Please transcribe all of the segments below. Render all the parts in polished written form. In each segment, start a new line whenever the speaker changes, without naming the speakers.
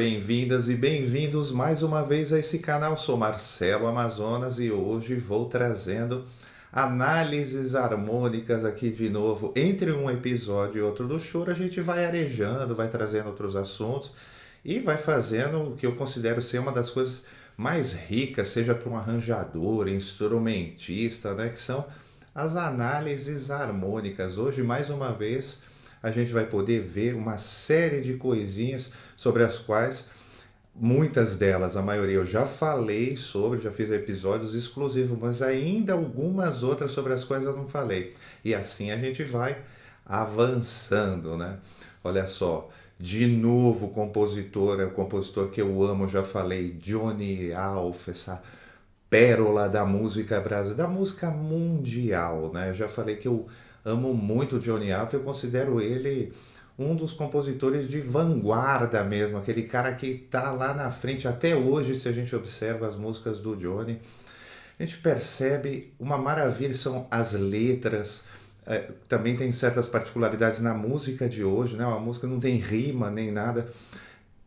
bem-vindas e bem-vindos mais uma vez a esse canal. Sou Marcelo Amazonas e hoje vou trazendo análises harmônicas aqui de novo. Entre um episódio e outro do choro, a gente vai arejando, vai trazendo outros assuntos e vai fazendo o que eu considero ser uma das coisas mais ricas, seja para um arranjador, instrumentista, né, que são as análises harmônicas. Hoje, mais uma vez, a gente vai poder ver uma série de coisinhas sobre as quais, muitas delas, a maioria eu já falei sobre, já fiz episódios exclusivos, mas ainda algumas outras sobre as quais eu não falei. E assim a gente vai avançando, né? Olha só, de novo compositor, é o compositor que eu amo, já falei, Johnny Alf, essa pérola da música brasileira, da música mundial, né? Eu já falei que eu amo muito o Johnny Alf, eu considero ele um dos compositores de vanguarda mesmo, aquele cara que está lá na frente até hoje. Se a gente observa as músicas do Johnny, a gente percebe uma maravilha, são as letras. Também tem certas particularidades na música de hoje, né? A música não tem rima nem nada,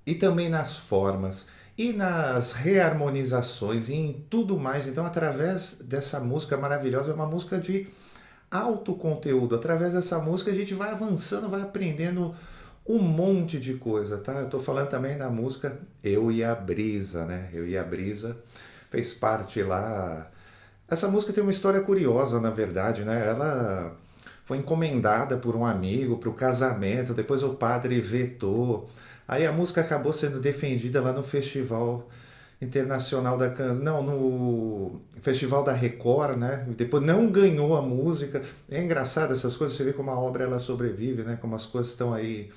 e também nas formas e nas reharmonizações e em tudo mais. Então, através dessa música maravilhosa, é uma música de alto conteúdo. Através dessa música, a gente vai avançando, vai aprendendo um monte de coisa, tá? Eu tô falando também da música Eu e a Brisa, né? Eu e a Brisa fez parte lá. Essa música tem uma história curiosa, na verdade, né? Ela foi encomendada por um amigo para o casamento, depois o padre vetou. Aí a música acabou sendo defendida lá no Festival Internacional da Canção, não, no Festival da Record, né? Depois não ganhou a música. É engraçado essas coisas, você vê como a obra ela sobrevive, né? Como as coisas estão aí,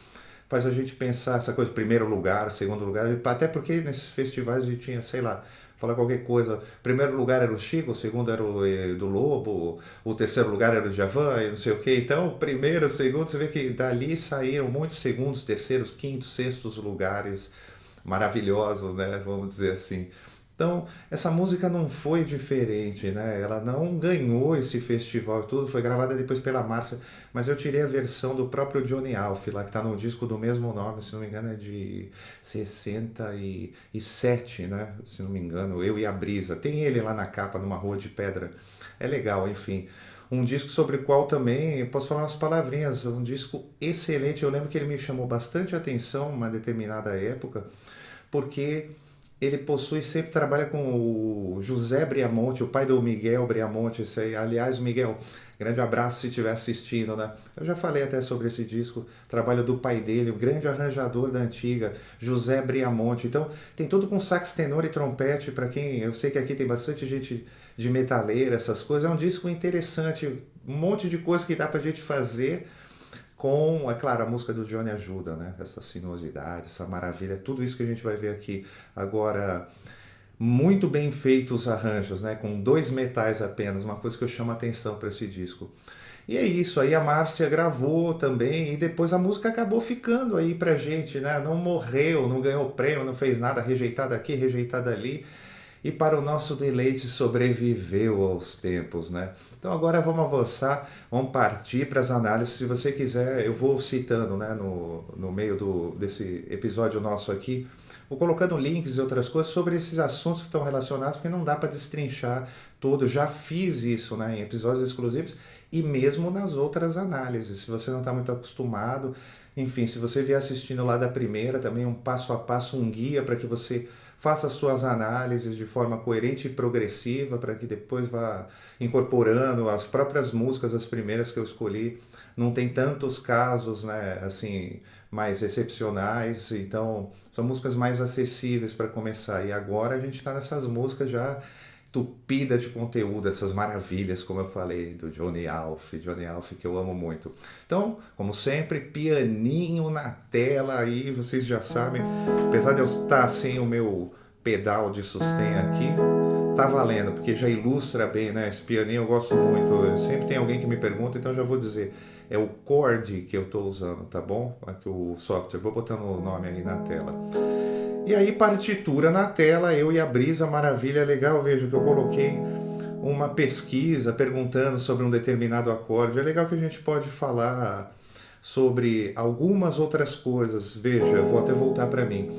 faz a gente pensar essa coisa, primeiro lugar, segundo lugar, até porque nesses festivais a gente tinha, sei lá, falar qualquer coisa. Primeiro lugar era o Chico, o segundo era o do Lobo, o terceiro lugar era o Djavan, e não sei o que. Então, primeiro, segundo, você vê que dali saíram muitos segundos, terceiros, quintos, sextos lugares maravilhosos, né? Vamos dizer assim. Então, essa música não foi diferente, né? Ela não ganhou esse festival e tudo, foi gravada depois pela Márcia, mas eu tirei a versão do próprio Johnny Alf, lá que tá no disco do mesmo nome, se não me engano é de 67, né? Se não me engano, Eu e a Brisa. Tem ele lá na capa, numa rua de pedra. É legal, enfim. Um disco sobre o qual também eu posso falar umas palavrinhas, um disco excelente. Eu lembro que ele me chamou bastante atenção uma determinada época, porque ele possui, sempre trabalha com o José Briamonte, o pai do Miguel Briamonte. Esse aí, aliás, Miguel, grande abraço se estiver assistindo, né? Eu já falei até sobre esse disco, trabalho do pai dele, o grande arranjador da antiga, José Briamonte. Então, tem tudo com sax tenor e trompete, para quem, eu sei que aqui tem bastante gente de metaleira, essas coisas. É um disco interessante, um monte de coisa que dá pra gente fazer com, é claro, a música do Johnny ajuda, né? Essa sinuosidade, essa maravilha, tudo isso que a gente vai ver aqui. Agora, muito bem feitos os arranjos, né? Com dois metais apenas, uma coisa que eu chamo a atenção para esse disco. E é isso, aí a Márcia gravou também e depois a música acabou ficando aí pra gente, né? Não morreu, não ganhou prêmio, não fez nada, rejeitada aqui, rejeitada ali, e para o nosso deleite sobreviveu aos tempos, né? Então agora vamos avançar, vamos partir para as análises. Se você quiser, eu vou citando, né, no meio desse episódio nosso aqui, vou colocando links e outras coisas sobre esses assuntos que estão relacionados, porque não dá para destrinchar todo. Já fiz isso, né, em episódios exclusivos e mesmo nas outras análises. Se você não está muito acostumado, enfim, se você vier assistindo lá da primeira, também um passo a passo, um guia para que você faça suas análises de forma coerente e progressiva, para que depois vá incorporando as próprias músicas, as primeiras que eu escolhi. Não tem tantos casos, né, assim, mais excepcionais, então são músicas mais acessíveis para começar. E agora a gente está nessas músicas já tupida de conteúdo, essas maravilhas, como eu falei, do Johnny Alf, que eu amo muito. Então, como sempre, pianinho na tela aí, vocês já sabem, apesar de eu estar sem o meu pedal de sustain aqui, tá valendo, porque já ilustra bem, né? Esse pianinho eu gosto muito, sempre tem alguém que me pergunta, então já vou dizer, é o Chord que eu estou usando, tá bom? Aqui o software, vou botando o nome aí na tela. E aí, partitura na tela, Eu e a Brisa, maravilha, legal, vejo que eu coloquei uma pesquisa perguntando sobre um determinado acorde. É legal que a gente pode falar sobre algumas outras coisas. Veja, eu vou até voltar para mim.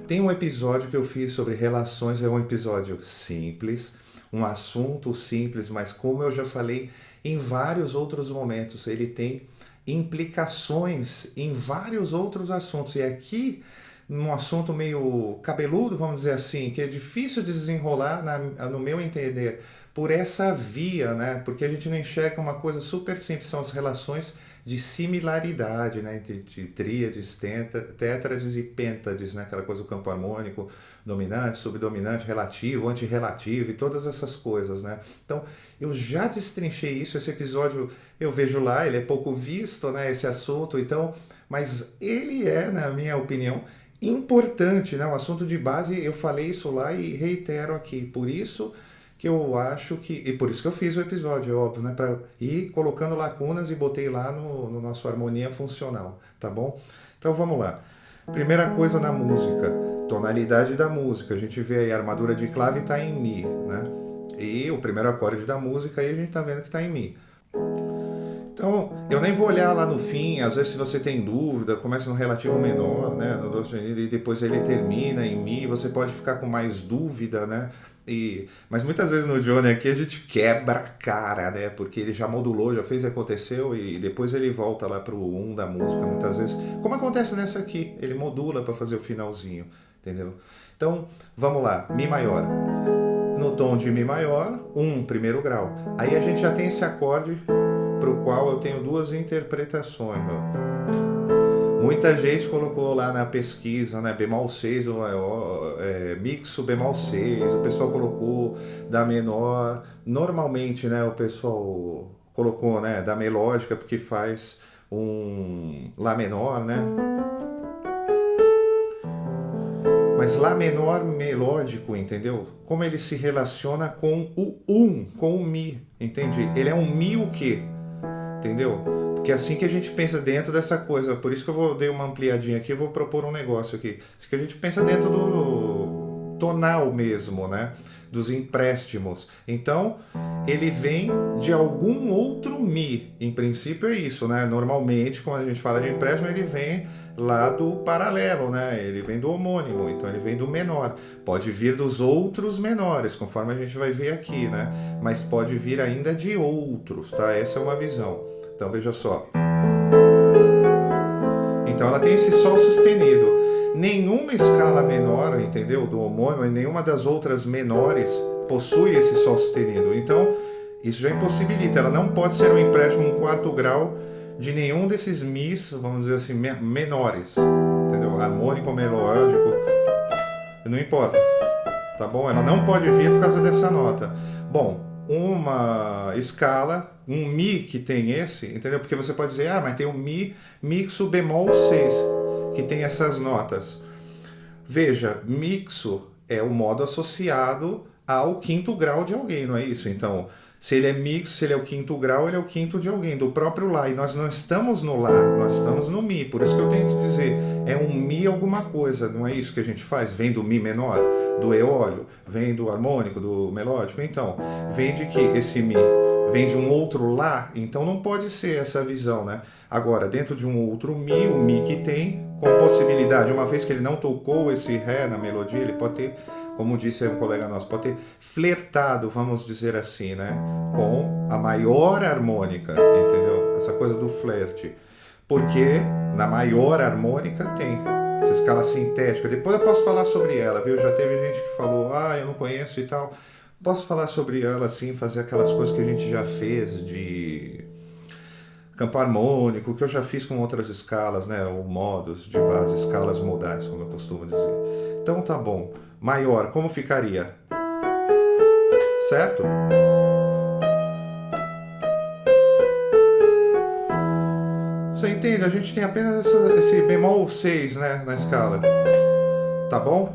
Tem um episódio que eu fiz sobre relações, é um episódio simples, um assunto simples, mas como eu já falei em vários outros momentos, ele tem implicações em vários outros assuntos. E aqui, num assunto meio cabeludo, vamos dizer assim, que é difícil de desenrolar, no meu entender, por essa via, né? Porque a gente não enxerga uma coisa super simples, são as relações de similaridade, né? Entre tríades, tétrades e pêntades, né? Aquela coisa do campo harmônico, dominante, subdominante, relativo, antirrelativo e todas essas coisas, né? Então, eu já destrinchei isso, esse episódio eu vejo lá, ele é pouco visto, né? Esse assunto, então, mas ele é, na minha opinião, importante, né? Um assunto de base, eu falei isso lá e reitero aqui. Por isso que eu acho que... E por isso que eu fiz o episódio, é óbvio, né? Para ir colocando lacunas e botei lá no nosso Harmonia Funcional, tá bom? Então vamos lá. Primeira coisa na música, tonalidade da música. A gente vê aí a armadura de clave está em Mi, né? E o primeiro acorde da música aí a gente está vendo que está em Mi. Então, eu nem vou olhar lá no fim, às vezes se você tem dúvida, começa no relativo menor, né, no dó sustenido, e depois ele termina em Mi, você pode ficar com mais dúvida, né, mas muitas vezes no Johnny aqui a gente quebra a cara, né, porque ele já modulou, já fez e aconteceu, e depois ele volta lá pro 1 da música, muitas vezes, como acontece nessa aqui, ele modula para fazer o finalzinho, entendeu? Então, vamos lá, Mi maior. No tom de Mi maior, 1, primeiro grau. Aí a gente já tem esse acorde para o qual eu tenho duas interpretações. Ó. Muita gente colocou lá na pesquisa, né, bemol 6, mixo bemol 6, o pessoal colocou da menor. Normalmente, né, o pessoal colocou, né, da melódica, porque faz um Lá menor, né? Mas Lá menor melódico, entendeu? Como ele se relaciona com o com o Mi, entende? Ele é um Mi o quê? Entendeu? Porque é assim que a gente pensa dentro dessa coisa. Por isso que eu dei uma ampliadinha aqui, eu vou propor um negócio aqui. Isso que a gente pensa dentro do tonal mesmo, né? Dos empréstimos. Então, ele vem de algum outro Mi. Em princípio é isso, né? Normalmente, quando a gente fala de empréstimo, ele vem lá do paralelo, né? Ele vem do homônimo, então ele vem do menor. Pode vir dos outros menores, conforme a gente vai ver aqui, né? Mas pode vir ainda de outros, tá? Essa é uma visão. Então veja só. Então ela tem esse Sol sustenido. Nenhuma escala menor, entendeu? Do homônimo, e nenhuma das outras menores possui esse Sol sustenido. Então isso já impossibilita. Ela não pode ser um empréstimo um quarto grau de nenhum desses Mis, vamos dizer assim, menores, entendeu? Harmônico, melódico, não importa, tá bom? Ela não pode vir por causa dessa nota. Bom, uma escala, um Mi que tem esse, entendeu? Porque você pode dizer, mas tem um Mi mixo bemol 6, que tem essas notas. Veja, mixo é o modo associado ao quinto grau de alguém, não é isso? Então, se ele é mixo, se ele é o quinto grau, ele é o quinto de alguém, do próprio Lá. E nós não estamos no Lá, nós estamos no Mi. Por isso que eu tenho que dizer, é um Mi alguma coisa, não é isso que a gente faz? Vem do Mi menor, do eólio, vem do harmônico, do melódico. Então, vem de que esse Mi? Vem de um outro Lá? Então não pode ser essa visão, né? Agora, dentro de um outro Mi, o Mi que tem, com possibilidade, uma vez que ele não tocou esse Ré na melodia, ele pode ter, como disse um colega nosso, pode ter flertado, vamos dizer assim, né, com a maior harmônica, entendeu? Essa coisa do flerte. Porque na maior harmônica tem essa escala sintética. Depois eu posso falar sobre ela, viu? Já teve gente que falou, eu não conheço e tal. Posso falar sobre ela, assim, fazer aquelas coisas que a gente já fez de campo harmônico, que eu já fiz com outras escalas, né, ou modos de base, escalas modais, como eu costumo dizer. Então tá bom. Maior, como ficaria? Certo? Você entende? A gente tem apenas esse bemol 6, né, na escala. Tá bom?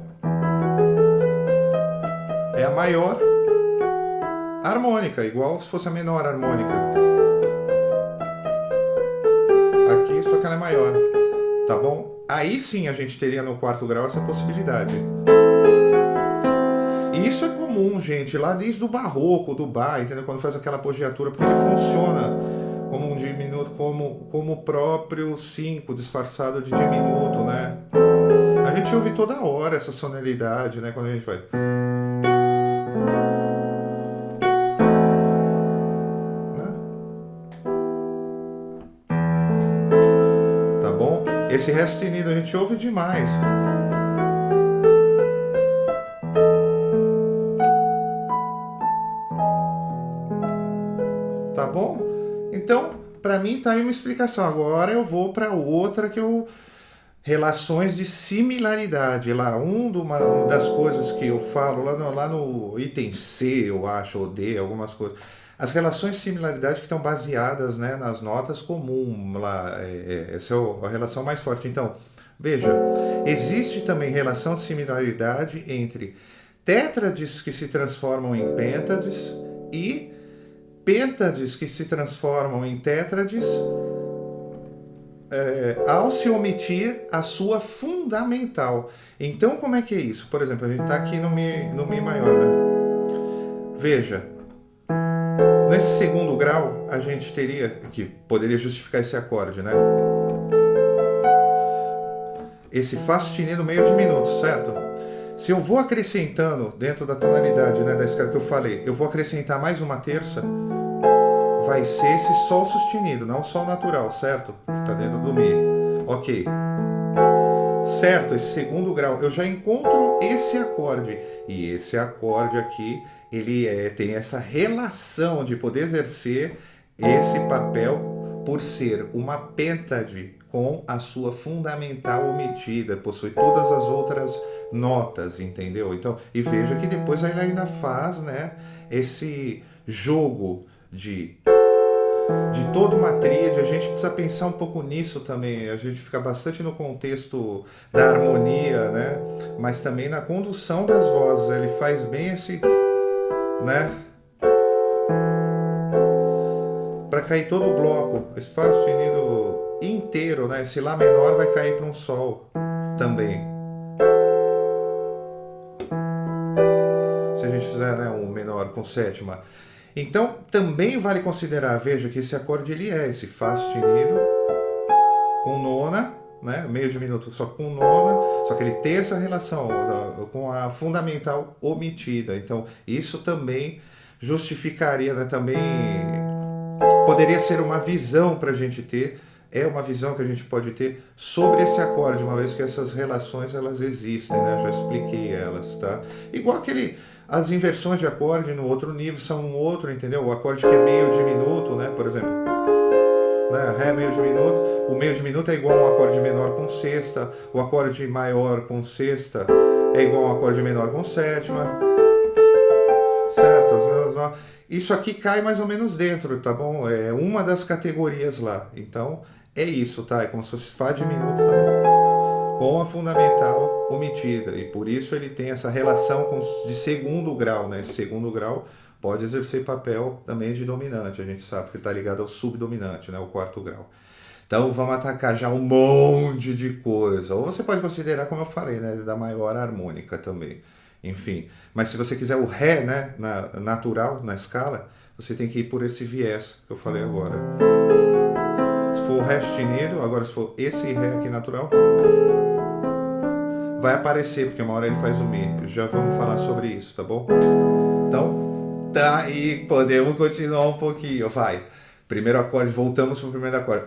É a maior harmônica, igual se fosse a menor harmônica. Aqui, só que ela é maior. Tá bom? Aí sim a gente teria no quarto grau essa possibilidade. E isso é comum, gente, lá desde o barroco, do Bach, entendeu? Quando faz aquela apogiatura, porque ele funciona como um diminuto, como o próprio 5 disfarçado de diminuto, né? A gente ouve toda hora essa sonoridade, né? Quando a gente vai. Tá bom? Esse Ré sustenido a gente ouve demais. Tá bom? Então, para mim tá aí uma explicação. Agora eu vou para outra que eu relações de similaridade. Lá, uma das coisas que eu falo lá no item C, eu acho, ou D, algumas coisas. As relações de similaridade que estão baseadas, né, nas notas comuns. Lá, essa é a relação mais forte. Então, veja, existe também relação de similaridade entre tétrades que se transformam em pêntades e pêntades que se transformam em tétrades ao se omitir a sua fundamental. Então, como é que é isso? Por exemplo, a gente está aqui no Mi maior, né? Veja, nesse segundo grau, a gente teria, que poderia justificar esse acorde, né? Esse Fá sustenido meio diminuto, certo? Se eu vou acrescentando dentro da tonalidade, né, da escala que eu falei, eu vou acrescentar mais uma terça, vai ser esse Sol sustenido, não o Sol natural, certo? Que está dentro do Mi. Ok. Certo, esse segundo grau, eu já encontro esse acorde. E esse acorde aqui, ele tem essa relação de poder exercer esse papel por ser uma pêntade com a sua fundamental omitida, possui todas as outras notas, entendeu? Então, e veja que depois ele ainda faz, né, esse jogo de toda uma tríade. A gente precisa pensar um pouco nisso também. A gente fica bastante no contexto da harmonia, né? Mas também na condução das vozes. Ele faz bem esse, né? Para cair todo o bloco, esse Fá sustenido inteiro, né? Esse Lá menor vai cair para um Sol também. Se a gente fizer, né, um menor com sétima. Então, também vale considerar, veja que esse acorde ele esse Fá sustenido com nona, né, meio diminuto só com nona, só que ele tem essa relação com a fundamental omitida. Então, isso também justificaria, né, também poderia ser uma visão para a gente ter, uma visão que a gente pode ter sobre esse acorde, uma vez que essas relações elas existem, né, eu já expliquei elas, tá? Igual as inversões de acorde no outro nível são um outro, entendeu? O acorde que é meio diminuto, né? Por exemplo, né? Ré meio diminuto. O meio diminuto é igual a um acorde menor com sexta. O acorde maior com sexta é igual a um acorde menor com sétima. Certo? Isso aqui cai mais ou menos dentro, tá bom? É uma das categorias lá. Então, é isso, tá? É como se fosse Fá diminuto também, com a fundamental omitida, e por isso ele tem essa relação de segundo grau, né? Esse segundo grau pode exercer papel também de dominante, a gente sabe que está ligado ao subdominante, né? O quarto grau. Então vamos atacar já um monte de coisa, ou você pode considerar, como eu falei, né, da maior harmônica também, enfim. Mas se você quiser o Ré, né, natural, na escala, você tem que ir por esse viés que eu falei agora. Se for o Ré sustenido, agora se for esse Ré aqui natural, vai aparecer, porque uma hora ele faz o Mi. Já vamos falar sobre isso, tá bom? Então, tá aí, podemos continuar um pouquinho, vai. Primeiro acorde, voltamos pro primeiro acorde.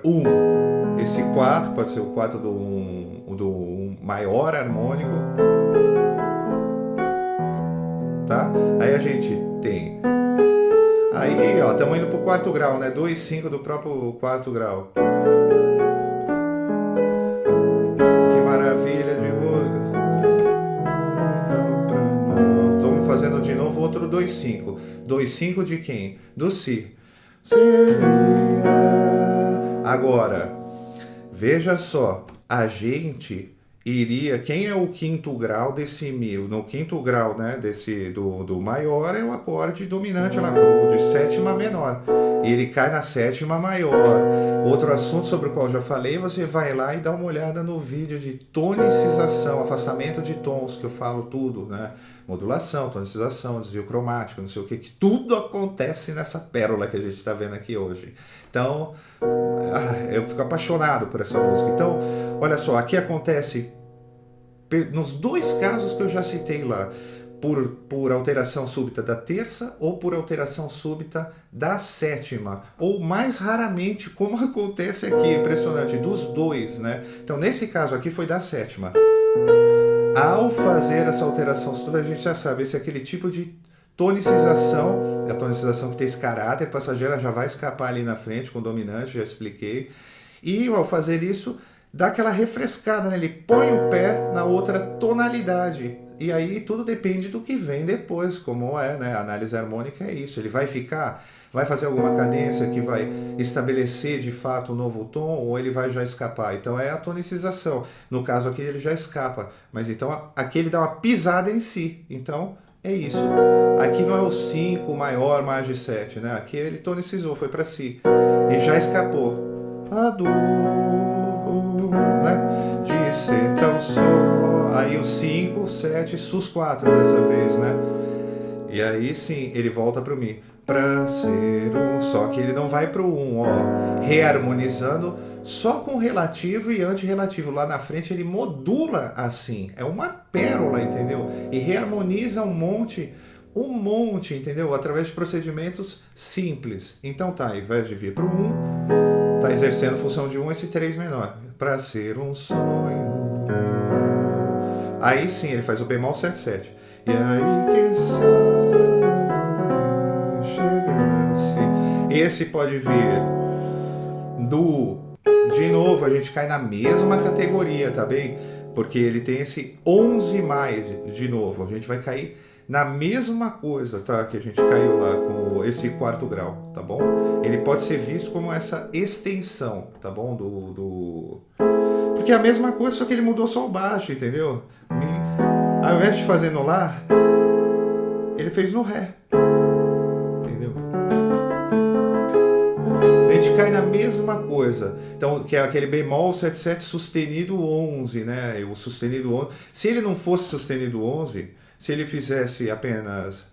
Esse 4, pode ser o 4 do maior harmônico. Tá? Aí a gente tem... Aí, ó, estamos indo pro quarto grau, né? 2, 5 do próprio quarto grau. Que maravilha de música. Estamos fazendo de novo outro 2, 5. 2, 5 de quem? Do Si. Agora, veja só, a gente iria... Quem é o quinto grau desse Mi? No quinto grau, né, do maior é o acorde dominante lá, o de sétima menor. E ele cai na sétima maior. Outro assunto sobre o qual eu já falei, você vai lá e dá uma olhada no vídeo de tonicização, afastamento de tons, que eu falo tudo, né? Modulação, tonicização, desvio cromático, não sei o que tudo acontece nessa pérola que a gente está vendo aqui hoje. Então, eu fico apaixonado por essa música. Então, olha só, aqui acontece nos dois casos que eu já citei lá, por alteração súbita da terça ou por alteração súbita da sétima, ou mais raramente, como acontece aqui, impressionante, dos dois, né? Então, nesse caso aqui foi da sétima. Ao fazer essa alteração súbita, a gente já sabe, esse é aquele tipo de tonicização, é a tonicização que tem esse caráter passageiro, já vai escapar ali na frente com o dominante, já expliquei. E ao fazer isso, dá aquela refrescada, né? Ele põe o pé na outra tonalidade. E aí tudo depende do que vem depois, como é, né? A análise harmônica é isso. Ele vai ficar, vai fazer alguma cadência que vai estabelecer de fato um novo tom, ou ele vai já escapar. Então é a tonicização. No caso aqui ele já escapa, mas então aqui ele dá uma pisada em si. Então é isso. Aqui não é o 5 maior mais de 7, né? Aqui ele tonicizou, foi para si. E já escapou. A dor, né? De ser tão só. Aí o 5, 7, sus 4 dessa vez, né? E aí sim, ele volta pro Mi. Pra ser um. Só que ele não vai pro 1, ó. Reharmonizando só com relativo e antirrelativo. Lá na frente ele modula assim. É uma pérola, entendeu? E reharmoniza um monte, entendeu? Através de procedimentos simples. Então tá, ao invés de vir pro 1, tá exercendo função de 1 esse 3 menor. Pra ser um sonho. Aí sim, ele faz o bemol 7, 7. E aí que chegasse. Esse pode vir do... De novo, a gente cai na mesma categoria, tá bem? Porque ele tem esse 11 mais, de novo. A gente vai cair na mesma coisa, tá? Que a gente caiu lá com esse quarto grau, tá bom? Ele pode ser visto como essa extensão, tá bom? Porque é a mesma coisa, só que ele mudou só o baixo, entendeu? Ao invés de fazer no Lá, ele fez no Ré. Entendeu? A gente cai na mesma coisa. Então, que é aquele bemol 7, 7 sustenido 11, né? O sustenido 11. Se ele não fosse sustenido 11, se ele fizesse apenas...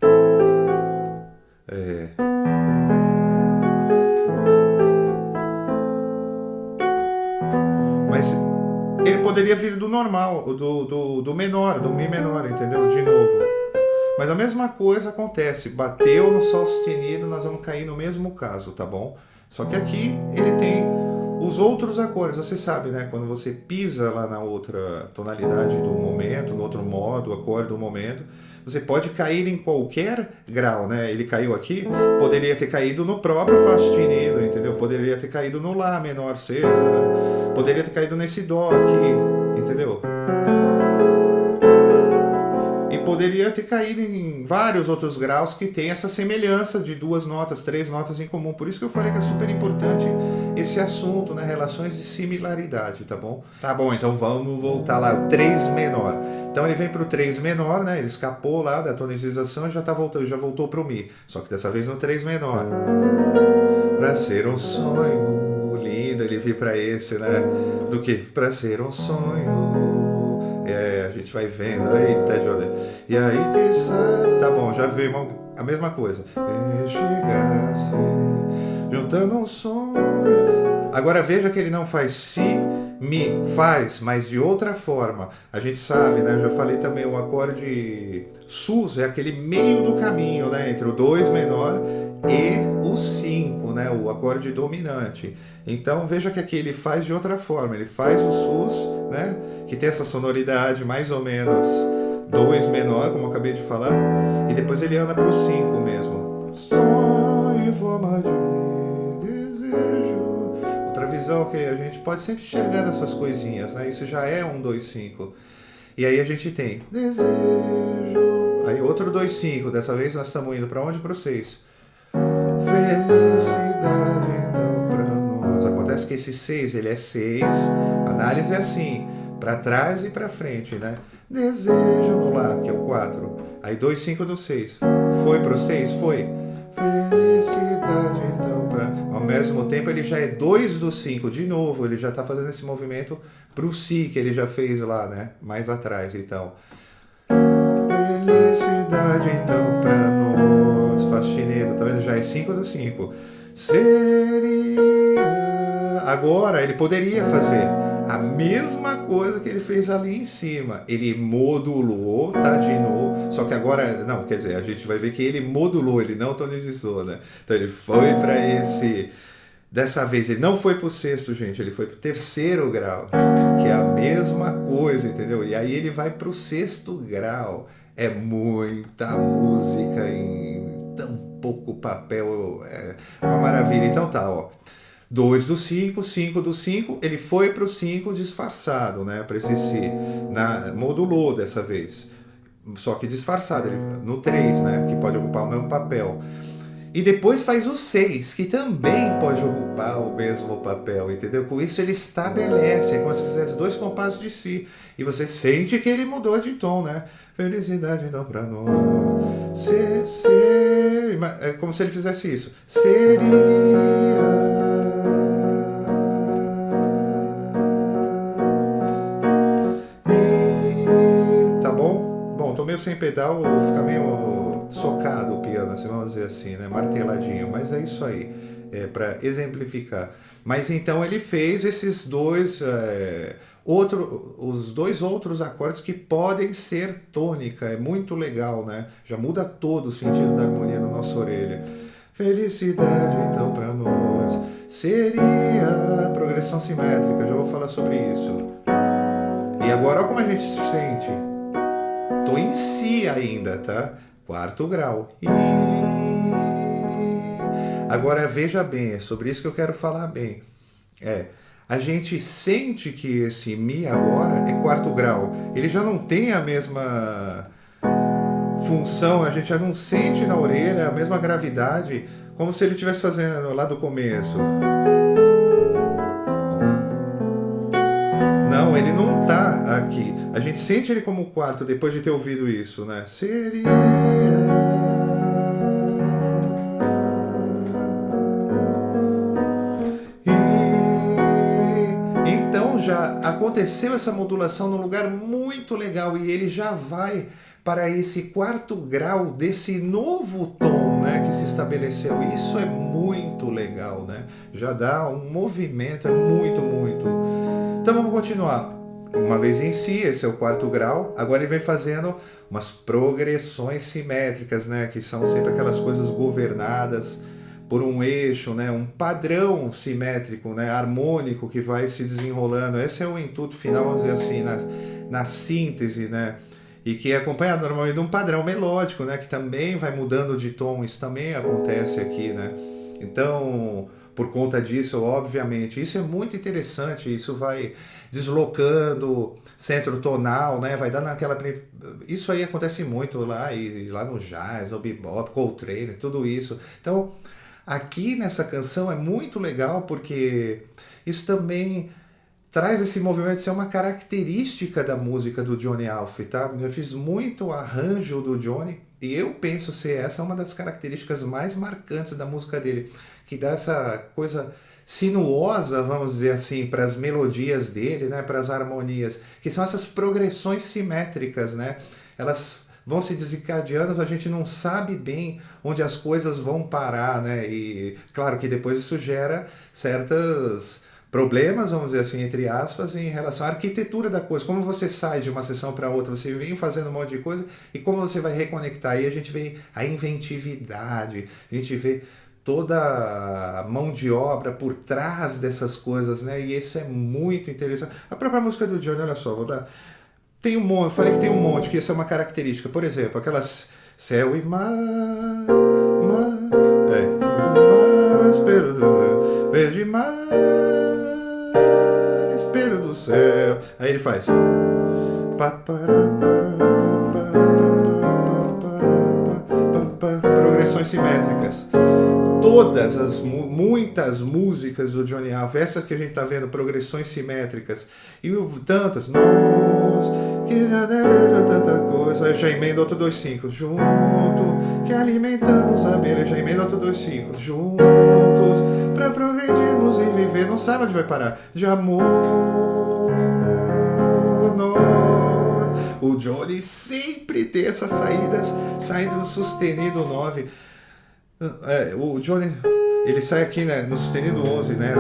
Mas ele poderia vir do normal, do menor, do Mi menor, entendeu? De novo. Mas a mesma coisa acontece. Bateu no Sol sustenido, nós vamos cair no mesmo caso, tá bom? Só que aqui ele tem os outros acordes. Você sabe, né? Quando você pisa lá na outra tonalidade do momento, no outro modo, acorde do momento, você pode cair em qualquer grau, né? Ele caiu aqui, poderia ter caído no próprio Fá sustenido, entendeu? Poderia ter caído no Lá menor 6, né? Poderia ter caído nesse Dó aqui, entendeu? E poderia ter caído em vários outros graus que tem essa semelhança de duas notas, três notas em comum. Por isso que eu falei que é super importante esse assunto, né? Relações de similaridade, tá bom? Tá bom, então vamos voltar lá, 3 menor. Então ele vem pro 3 menor, né? Ele escapou lá da tonicização e já voltou pro Mi. Só que dessa vez no 3 menor. Pra ser um sonho lindo, ele veio pra esse, né? Do que? Pra ser um sonho. A gente vai vendo, eita, Jordan. E aí, quem sabe? Tá bom, já veio a mesma coisa. Chegasse, juntando um sonho. Agora veja que ele não faz si, mi, faz, mas de outra forma. A gente sabe, né? Eu já falei também, o acorde sus é aquele meio do caminho, né? Entre o 2 menor e o 5, né? O acorde dominante. Então veja que aqui ele faz de outra forma. Ele faz o sus, né? Que tem essa sonoridade mais ou menos 2 menor, como eu acabei de falar, e depois ele anda para o 5 mesmo. Sonho em forma de desejo. Outra visão que a gente pode sempre enxergar dessas coisinhas, né? Isso já é 1, 2, 5. E aí a gente tem desejo. Aí outro 2, 5. Dessa vez nós estamos indo para onde? Para o 6. Felicidade então para nós. Acontece que esse 6, ele é 6. A análise é assim, para trás e para frente, né? Desejo no Lá, que é o 4. Aí 2, 5 do 6. Foi pro 6? Foi. Felicidade então pra... Ao mesmo tempo ele já é 2 do 5. De novo, ele já tá fazendo esse movimento pro Si, que ele já fez lá, né? Mais atrás, então. Felicidade então pra nós. Fá sustenido, tá vendo? Já é 5 do 5. Seria... Agora ele poderia fazer A mesma coisa que ele fez ali em cima. Ele modulou, tá? De novo. Só que agora, não, quer dizer, a gente vai ver que ele modulou, ele não tonizou, né? Então ele foi para esse. Dessa vez ele não foi pro sexto, gente, ele foi pro terceiro grau, que é a mesma coisa, entendeu? E aí ele vai pro sexto grau. É muita música em tão pouco papel, é uma maravilha. Então tá, ó. 2 do 5, 5 do 5, ele foi pro 5 disfarçado, né? Para esse si. Modulou dessa vez. Só que disfarçado, ele, no 3, né? Que pode ocupar o mesmo papel. E depois faz o 6, que também pode ocupar o mesmo papel, entendeu? Com isso ele estabelece, é como se fizesse 2 compassos de si. E você sente que ele mudou de tom, né? Felicidade não pra nós. É como se ele fizesse isso. Seria. Tá bom? Bom, tô meio sem pedal, fica meio socado o piano, assim, vamos dizer assim, né? Marteladinho, mas é isso aí, é para exemplificar. Mas então ele fez esses dois, os dois outros acordes que podem ser tônica, é muito legal, né? Já muda todo o sentido da harmonia na nossa orelha. Felicidade então para nós seria a progressão simétrica, já vou falar sobre isso. E agora olha como a gente se sente. Tô em si ainda, tá? Quarto grau. Agora veja bem, é sobre isso que eu quero falar bem. A gente sente que esse Mi agora é quarto grau. Ele já não tem a mesma função, a gente já não sente na orelha a mesma gravidade, como se ele estivesse fazendo lá do começo. Não, ele não tá aqui. A gente sente ele como quarto depois de ter ouvido isso, né? Seria. Então já aconteceu essa modulação num lugar muito legal e ele já vai para esse quarto grau desse novo tom, né, que se estabeleceu. Isso é muito legal, né? Já dá um movimento, é muito, muito. Então vamos continuar. Uma vez em si, esse é o quarto grau. Agora ele vem fazendo umas progressões simétricas, né? Que são sempre aquelas coisas governadas por um eixo, né? Um padrão simétrico, né? Harmônico que vai se desenrolando. Esse é o intuito final, vamos dizer assim, na síntese, né? E que é acompanhado normalmente de um padrão melódico, né? Que também vai mudando de tom. Isso também acontece aqui, né? Então, por conta disso, obviamente, isso é muito interessante, isso vai deslocando centro tonal, né? Vai dando aquela. Isso aí acontece muito lá, e lá no jazz, no bebop, Coltrane, tudo isso. Então, aqui nessa canção é muito legal porque isso também traz esse movimento de ser uma característica da música do Johnny Alf, tá? Eu fiz muito arranjo do Johnny e eu penso ser essa uma das características mais marcantes da música dele, que dá essa coisa sinuosa, vamos dizer assim, para as melodias dele, né, para as harmonias, que são essas progressões simétricas, né? Elas vão se desencadeando, a gente não sabe bem onde as coisas vão parar, né? E claro que depois isso gera certas problemas, vamos dizer assim, entre aspas, em relação à arquitetura da coisa. Como você sai de uma sessão para outra, você vem fazendo um monte de coisa, e como você vai reconectar. Aí a gente vê a inventividade, a gente vê toda a mão de obra por trás dessas coisas, né? E isso é muito interessante. A própria música do Johnny, olha só, vou dar... Tem um monte, eu falei que tem um monte, que essa é uma característica. Por exemplo, aquelas céu e mar, espelho do verde mar, espelho do céu. Aí ele faz progressões simétricas. Todas as muitas músicas do Johnny Alf, essa que a gente tá vendo, progressões simétricas, e tantas, nós que tanta coisa, aí já emenda outro 2/5, junto que alimentamos a abelha, já emenda outro 2/5, juntos pra progredirmos e viver, não sabe onde vai parar, de amor nós. O Johnny sempre tem essas saídas, saindo do sustenido 9. O Johnny, ele sai aqui, né, no sustenido 11, né?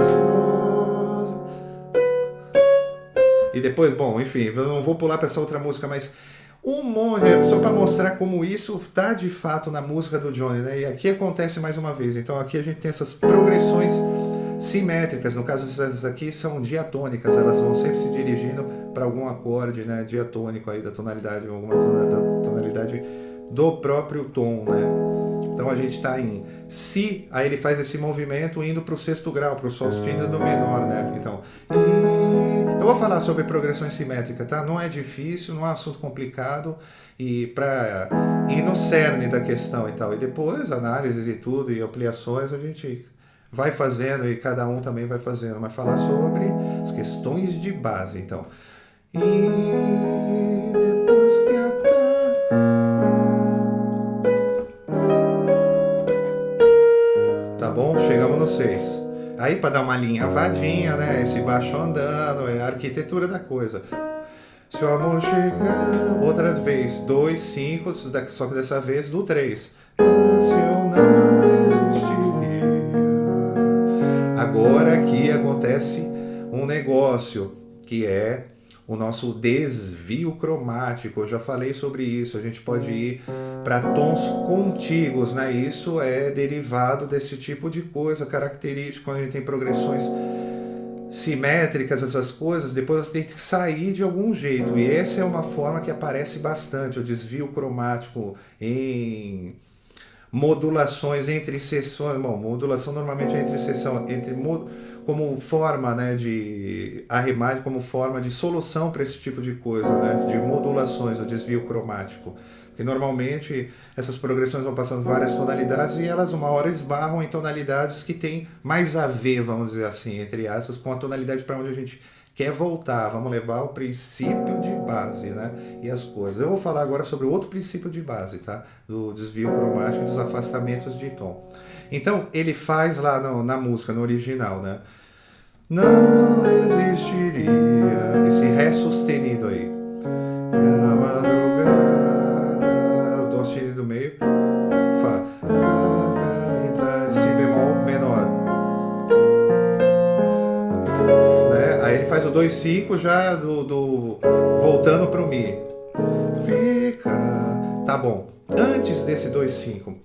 E depois, bom, enfim, eu não vou pular para essa outra música, mas um monte, só para mostrar como isso tá de fato na música do Johnny, né? E aqui acontece mais uma vez. Então aqui a gente tem essas progressões simétricas, no caso essas aqui são diatônicas, elas vão sempre se dirigindo para algum acorde, né, diatônico aí da tonalidade, alguma tonalidade do próprio tom, né? Então a gente está em Si, aí ele faz esse movimento indo para o sexto grau, para o Sol sustenido do menor, né? Então, eu vou falar sobre progressões simétricas, tá? Não é difícil, não é um assunto complicado, e para ir no cerne da questão e tal. E depois, análises e tudo, e ampliações, a gente vai fazendo e cada um também vai fazendo, mas falar sobre as questões de base, então. E depois que tá bom? Chegamos no 6. Aí para dar uma linhavadinha, né? Esse baixo andando, é a arquitetura da coisa. Se o amor chegar, outra vez, 2, 5, só que dessa vez do 3. Se eu não existiria. Agora aqui acontece um negócio que é o nosso desvio cromático. Eu já falei sobre isso. A gente pode ir para tons contíguos, né? Isso é derivado desse tipo de coisa característico quando a gente tem progressões simétricas, essas coisas. Depois você tem que sair de algum jeito. E essa é uma forma que aparece bastante, o desvio cromático em modulações entre seções. Bom, modulação normalmente é entre seção, como forma, né, de arremate, como forma de solução para esse tipo de coisa, né, de modulações, o desvio cromático. Porque normalmente essas progressões vão passando várias tonalidades e elas uma hora esbarram em tonalidades que têm mais a ver, vamos dizer assim, entre aspas, com a tonalidade para onde a gente quer voltar. Vamos levar o princípio de base, né? E as coisas. Eu vou falar agora sobre outro princípio de base, tá? Do desvio cromático e dos afastamentos de tom. Então, ele faz lá na música, no original, né? Não existiria esse Ré sustenido aí. E a madrugada, Dó sustenido do meio, Fá, Si bemol menor. Né? Aí ele faz o 2/5 já voltando para o Mi. Fica. Tá bom. Antes desse 2/5,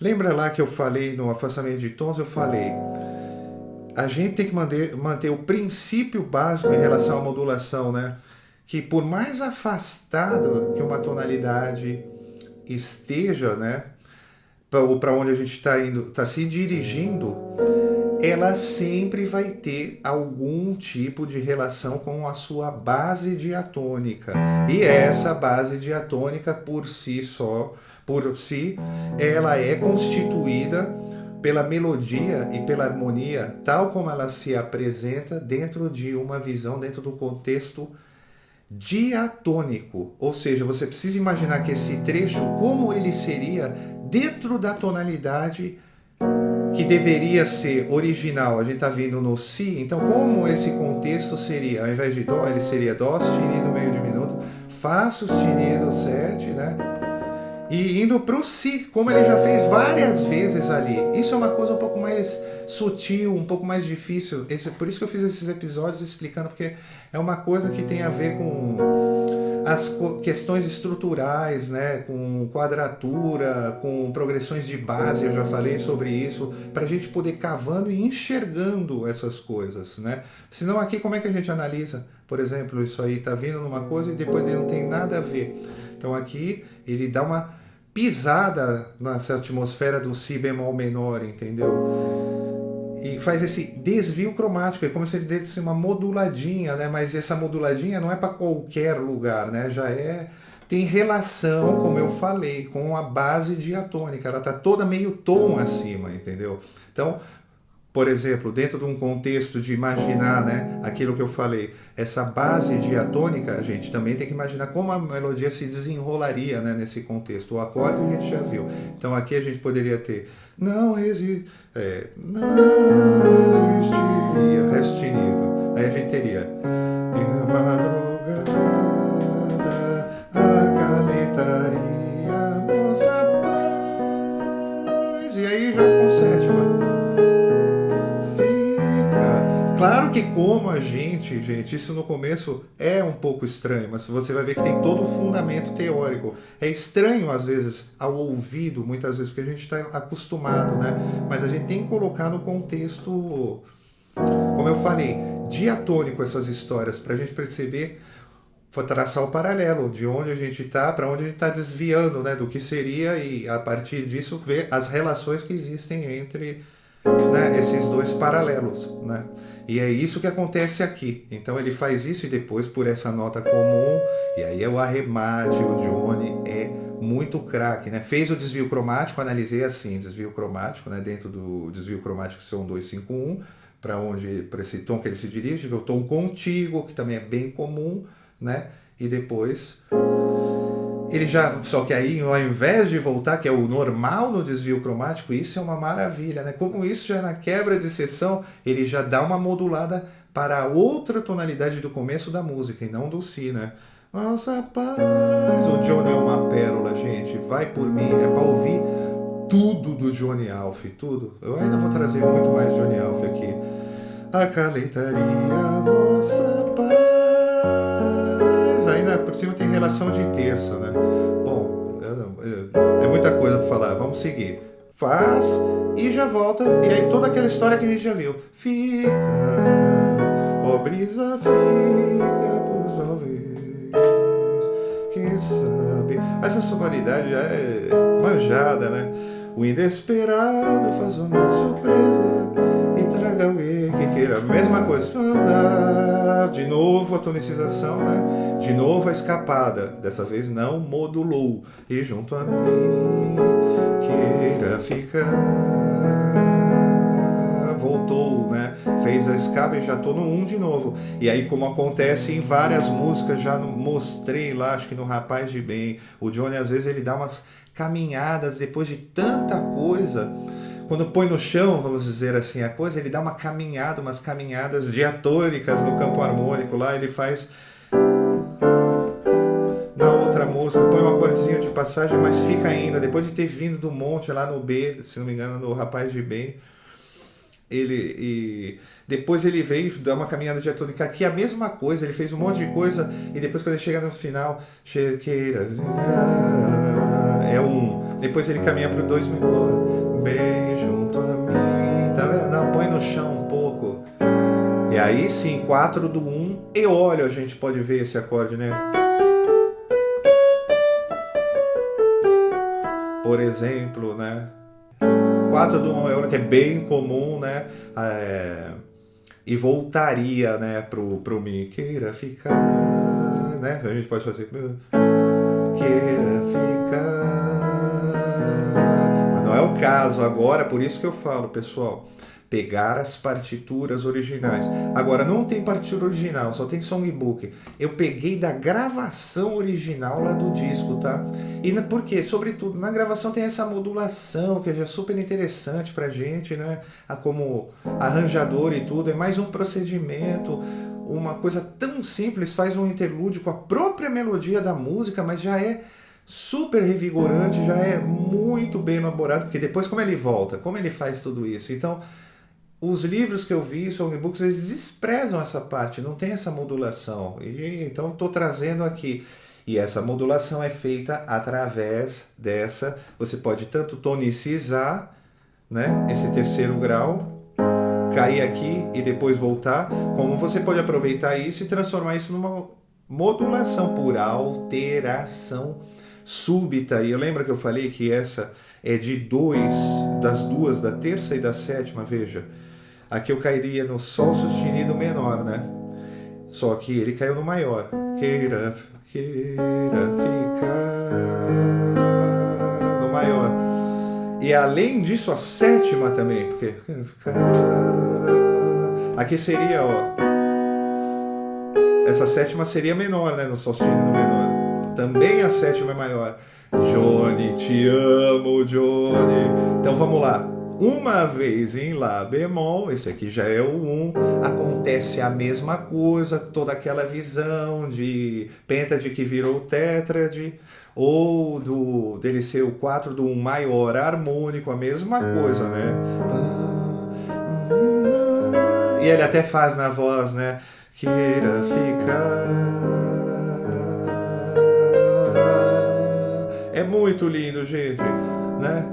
lembra lá que eu falei no afastamento de tons, eu falei. A gente tem que manter o princípio básico em relação à modulação, né? Que por mais afastado que uma tonalidade esteja, né? Para onde a gente está indo, está se dirigindo, ela sempre vai ter algum tipo de relação com a sua base diatônica. E essa base diatônica por si, ela é constituída pela melodia e pela harmonia, tal como ela se apresenta dentro de uma visão, dentro do contexto diatônico. Ou seja, você precisa imaginar que esse trecho, como ele seria dentro da tonalidade que deveria ser original. A gente está vindo no Si, então como esse contexto seria, ao invés de Dó, ele seria Dó sustenido meio diminuto, Fá sustenido 7, né? E indo para o Si, como ele já fez várias vezes ali. Isso é uma coisa um pouco mais sutil, um pouco mais difícil. Por isso que eu fiz esses episódios explicando, porque é uma coisa que tem a ver com as questões estruturais, né? Com quadratura, com progressões de base, eu já falei sobre isso, para a gente poder cavando e enxergando essas coisas, né? Senão aqui como é que a gente analisa? Por exemplo, isso aí está vindo numa coisa e depois ele não tem nada a ver. Então aqui ele dá uma pisada nessa atmosfera do Si bemol menor, entendeu? E faz esse desvio cromático, é como se ele desse uma moduladinha, né? Mas essa moduladinha não é para qualquer lugar, né? Tem relação, como eu falei, com a base diatônica, ela está toda meio tom acima, entendeu? Então, por exemplo, dentro de um contexto de imaginar, né, aquilo que eu falei, essa base diatônica, a gente também tem que imaginar como a melodia se desenrolaria, né, nesse contexto. O acorde a gente já viu. Então aqui a gente poderia ter não existiria, Ré sustenido. Aí a gente teria e a madrugada acalentaria nossa paz. E aí já com sétima. Claro que como a gente, isso no começo é um pouco estranho, mas você vai ver que tem todo um fundamento teórico. É estranho às vezes ao ouvido, muitas vezes, porque a gente está acostumado, né? Mas a gente tem que colocar no contexto, como eu falei, diatônico essas histórias, para a gente perceber, traçar o paralelo de onde a gente está, para onde a gente está desviando, né? Do que seria e a partir disso ver as relações que existem entre, né, esses dois paralelos, né? E é isso que acontece aqui. Então ele faz isso e depois por essa nota comum, e aí é o arremate, o Johnny é muito craque, né? Fez o desvio cromático, analisei assim, desvio cromático, né? Dentro do desvio cromático são 251, para esse tom que ele se dirige, o tom contíguo, que também é bem comum, né? E depois ele já, só que aí ao invés de voltar, que é o normal no desvio cromático, isso é uma maravilha, né? Como isso já na quebra de seção, ele já dá uma modulada para outra tonalidade do começo da música e não do si, né? Nossa paz, o Johnny é uma pérola, gente, vai por mim, é para ouvir tudo do Johnny Alf, tudo. Eu ainda vou trazer muito mais Johnny Alf aqui. Acalentaria nossa paz. Ainda por cima tem relação de terça, né? Bom, é muita coisa para falar. Vamos seguir. Faz e já volta. E aí toda aquela história que a gente já viu. Fica, ó brisa, fica por sua vez. Quem sabe? Essa sonoridade já é manjada, né? O inesperado faz uma surpresa e traga alguém que queira. Mesma coisa. De novo a tonicização, né? De novo a escapada. Dessa vez não modulou. E junto a mim queira ficar. Voltou, né? Fez a escapa e já tô no 1 de novo. E aí, como acontece em várias músicas, já mostrei lá, acho que no Rapaz de Bem, o Johnny às vezes ele dá umas caminhadas depois de tanta coisa. Quando põe no chão, vamos dizer assim, a coisa, ele dá uma caminhada, umas caminhadas diatônicas no campo harmônico lá, ele faz na outra música, põe um acordezinho de passagem, mas fica ainda, depois de ter vindo do monte lá no B, se não me engano, no Rapaz de Bem, depois ele veio dar uma caminhada diatônica aqui, a mesma coisa, ele fez um monte de coisa, e depois quando ele chega no final, chequeira, é um, depois ele caminha pro 2 menor, bem junto a mim, tá vendo? Não, põe no chão um pouco. E aí sim, 4 do 1, e olha, a gente pode ver esse acorde, né? Por exemplo, né? 4 do 1 é hora que é bem comum, né? E voltaria, né, pro Mi queira ficar, né? A gente pode fazer queira ficar, mas não é o caso agora, por isso que eu falo, pessoal, pegar as partituras originais. Agora não tem partitura original, só tem songbook. Eu peguei da gravação original lá do disco, tá? E por quê? Sobretudo na gravação tem essa modulação que é super interessante pra gente, né? Como arranjador e tudo, é mais um procedimento, uma coisa tão simples, faz um interlúdio com a própria melodia da música, mas já é super revigorante, já é muito bem elaborado, porque depois como ele volta, como ele faz tudo isso. Então, os livros que eu vi, songbooks, eles desprezam essa parte, não tem essa modulação. Então estou trazendo aqui. E essa modulação é feita através dessa. Você pode tanto tonicizar, né, esse terceiro grau, cair aqui e depois voltar, como você pode aproveitar isso e transformar isso numa modulação por alteração súbita. E eu lembro que eu falei que essa é de 2, das duas, da terça e da sétima, veja. Aqui eu cairia no Sol sustenido menor, né? Só que ele caiu no maior. Queira ficar no maior. E além disso, a sétima também, porque aqui seria, ó, essa sétima seria menor, né? No Sol sustenido menor. Também a sétima é maior. Johnny, te amo, Johnny. Então vamos lá. Uma vez em Lá bemol, esse aqui já é o 1, acontece a mesma coisa, toda aquela visão de pêntade que virou tétrade, ou dele ser o 4 do 1 maior harmônico, a mesma coisa, né? E E ele até faz na voz, né? Queira ficar. É muito lindo, gente, né?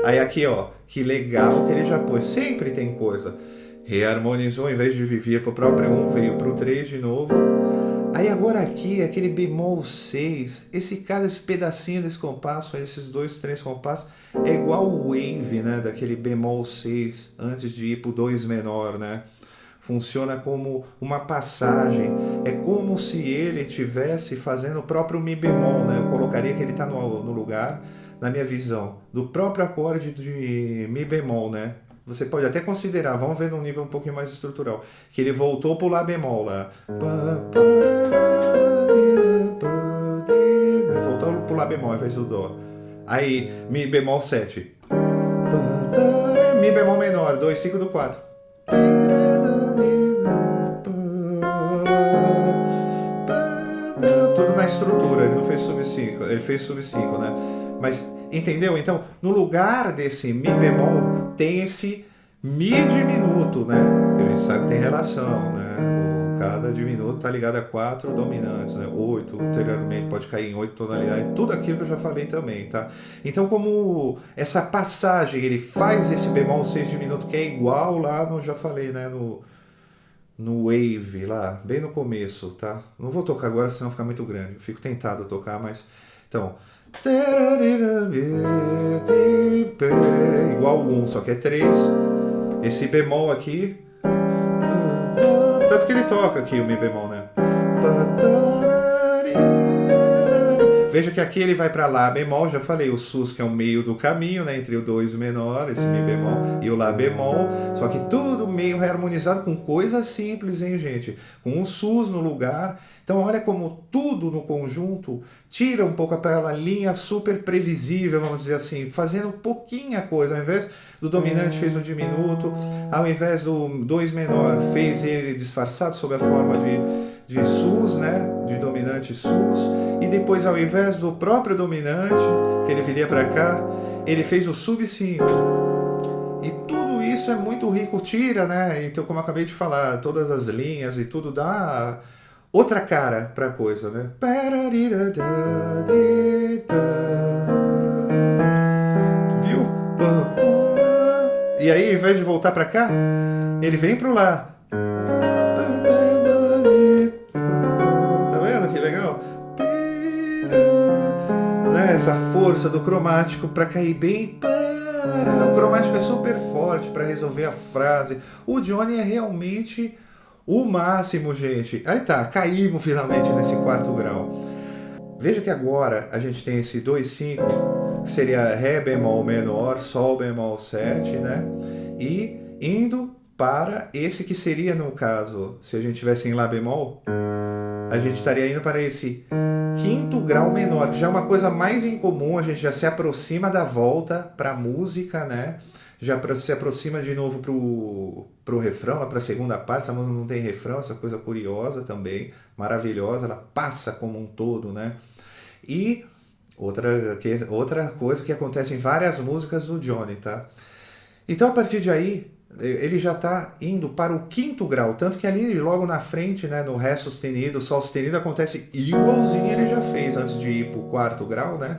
Aí aqui, ó, que legal que ele já pôs. Sempre tem coisa. Reharmonizou, em vez de vir pro próprio 1, veio pro 3 de novo. Aí agora aqui, aquele bemol 6, esse pedacinho desse compasso, esses 2, 3 compassos, é igual o wave, né, daquele bemol 6, antes de ir pro 2 menor, né? Funciona como uma passagem, é como se ele estivesse fazendo o próprio mi bemol, né? Eu colocaria que ele está no lugar, na minha visão, do próprio acorde de mi bemol, né? Você pode até considerar, vamos ver num nível um pouquinho mais estrutural, que ele voltou pro lá bemol lá. Voltou pro lá bemol ao invés do dó. Aí, mi bemol 7. Mi bemol menor, 2, 5 do 4. Tudo na estrutura, ele não fez sub 5, ele fez sub 5, né? Mas, entendeu? Então, no lugar desse mi bemol, tem esse mi diminuto, né? Que a gente sabe que tem relação, né? Cada diminuto está ligado a 4 dominantes, né? 8, ulteriormente pode cair em 8 tonalidades, tudo aquilo que eu já falei também, tá? Então, como essa passagem, ele faz esse bemol 6 diminuto, que é igual lá no, já falei, né? No Wave, lá, bem no começo, tá? Não vou tocar agora, senão fica muito grande. Eu fico tentado a tocar, mas... Então... Igual o 1, só que é 3. Esse bemol aqui... Tanto que ele toca aqui o mi bemol, né? Veja que aqui ele vai para lá bemol, já falei, o sus que é o meio do caminho, né, entre o 2 menor, esse mi bemol, e o lá bemol, só que tudo meio reharmonizado com coisas simples, hein, gente? Com um sus no lugar. Então olha como tudo no conjunto tira um pouco aquela linha super previsível, vamos dizer assim, fazendo pouquinha coisa. Ao invés do dominante fez um diminuto, ao invés do 2 menor fez ele disfarçado sob a forma de sus, né? De dominante sus, e depois ao invés do próprio dominante, que ele viria para cá, ele fez o sub 5. E tudo isso é muito rico, tira, né? Então, como eu acabei de falar, todas as linhas e tudo dá outra cara pra coisa, né? Viu? E aí, ao invés de voltar pra cá, ele vem pro lá. Tá vendo que legal? Né? Essa força do cromático pra cair bem. O cromático é super forte pra resolver a frase. O Johnny é realmente o máximo, gente. Aí tá, caímos finalmente nesse 4º grau. Veja que agora a gente tem esse 2/5, que seria Ré bemol menor, Sol bemol 7, né? E indo para esse que seria, no caso, se a gente tivesse em Lá bemol, a gente estaria indo para esse 5º grau menor, que já é uma coisa mais incomum, a gente já se aproxima da volta para a música, né? Já se aproxima de novo pro refrão, lá para a segunda parte. Essa música não tem refrão, essa coisa curiosa também, maravilhosa, ela passa como um todo, né? E outra coisa que acontece em várias músicas do Johnny, tá? Então, a partir de aí, ele já está indo para o 5º grau, tanto que ali logo na frente, né, no Ré sustenido, Sol sustenido, acontece igualzinho ele já fez antes de ir para o 4º grau, né?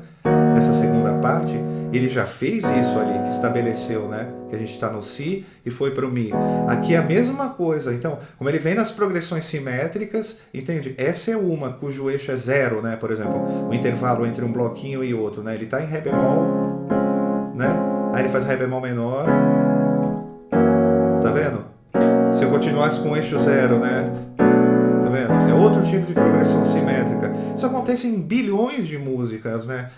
Nessa segunda parte, ele já fez isso ali, que estabeleceu, né? Que a gente está no Si e foi para o Mi. Aqui é a mesma coisa. Então, como ele vem nas progressões simétricas, entende? Essa é uma cujo eixo é 0, né? Por exemplo, o intervalo entre um bloquinho e outro, né? Ele está em Ré bemol, né? Aí ele faz Ré bemol menor. Tá vendo? Se eu continuasse com o eixo 0, né? Tá vendo? É outro tipo de progressão simétrica. Isso acontece em bilhões de músicas, né?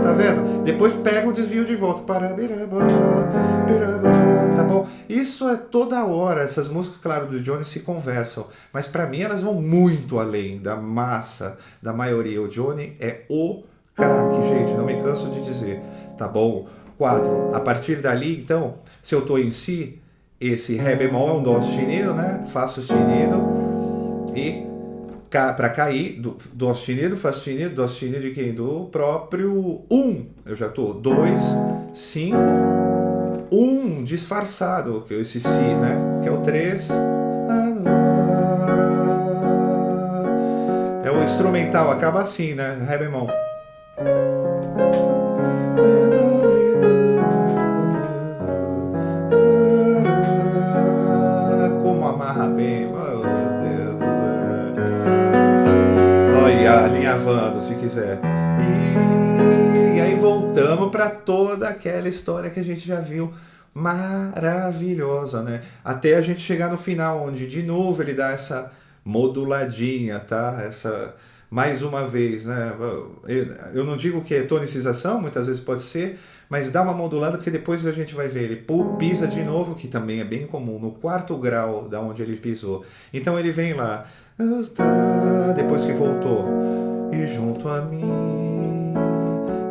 Tá vendo? Depois pega o desvio de volta. Tá bom? Isso é toda hora. Essas músicas, claro, do Johnny se conversam. Mas pra mim elas vão muito além da massa da maioria. O Johnny é o craque, gente. Não me canso de dizer. Tá bom? 4. A partir dali, então, se eu tô em Si, esse Ré bemol é um Dó sustenido, né? Fá sustenido. E para cair, do sustenido, fá sustenido, dó sustenido de quem? Do próprio eu já tô, 2, 5, disfarçado, que é esse si, né? Que é o 3. É o instrumental, acaba assim, né? Ré bemol. Como amarra bem, oh, meu Deus do céu. Olha, alinhavando, se quiser. E aí voltamos para toda aquela história que a gente já viu, maravilhosa, né? Até a gente chegar no final, onde de novo ele dá essa moduladinha, tá? Essa mais uma vez, né? Eu não digo que é tonicização, muitas vezes pode ser, mas dá uma modulada porque depois a gente vai ver ele pisa de novo, que também é bem comum, no quarto grau da onde ele pisou. Então ele vem lá, depois que voltou, e junto a mim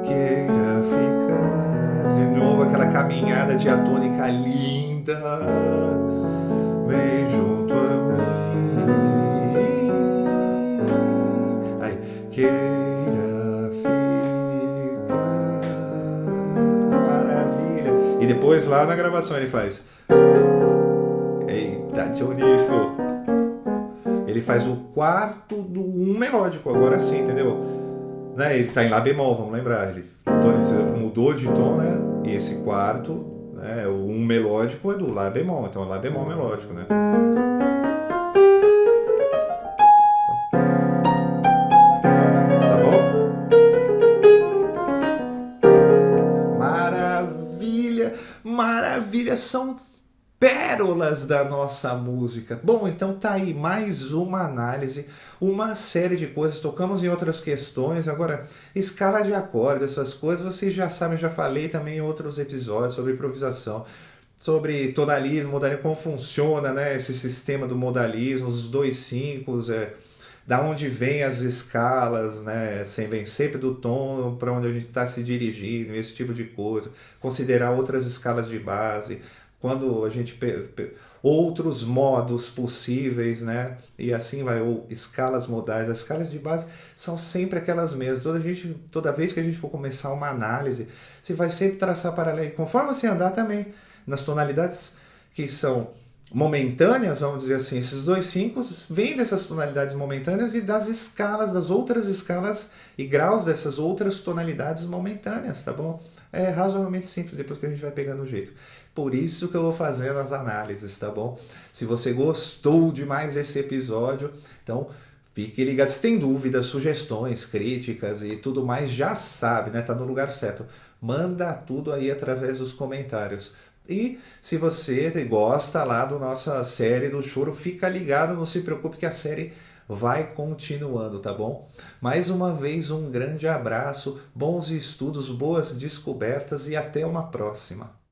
queira ficar de novo aquela caminhada diatônica linda, vem junto a mim, aí queira ficar, maravilha. E depois lá na gravação ele faz, eita, Tionico, ele faz o quarto do melódico, agora sim, entendeu? Né? Ele tá em Lá bemol, vamos lembrar. Ele mudou de tom, né? E esse quarto, né? O melódico é do Lá bemol, então é Lá bemol melódico, né? Tá bom? Maravilha, maravilha, são pérolas da nossa música. Bom, então tá aí mais uma análise, uma série de coisas. Tocamos em outras questões. Agora, escala de acorde, essas coisas, vocês já sabem, já falei também em outros episódios sobre improvisação, sobre tonalismo, modalismo, como funciona, né, esse sistema do modalismo, os 2/5, da onde vem as escalas, né? Sem vem sempre do tom para onde a gente está se dirigindo, esse tipo de coisa. Considerar outras escalas de base, quando a gente outros modos possíveis, né? E assim vai, ou escalas modais. As escalas de base são sempre aquelas mesmas. Toda vez que a gente for começar uma análise, você vai sempre traçar paralelo. Conforme você andar também nas tonalidades que são momentâneas, vamos dizer assim, esses 2/5 vêm dessas tonalidades momentâneas e das escalas, das outras escalas e graus dessas outras tonalidades momentâneas, tá bom? É razoavelmente simples, depois que a gente vai pegando o jeito. Por isso que eu vou fazendo as análises, tá bom? Se você gostou de mais esse episódio, então fique ligado. Se tem dúvidas, sugestões, críticas e tudo mais, já sabe, né? Tá no lugar certo. Manda tudo aí através dos comentários. E se você gosta lá da nossa série do choro, fica ligado, não se preocupe que a série vai continuando, tá bom? Mais uma vez, um grande abraço, bons estudos, boas descobertas e até uma próxima.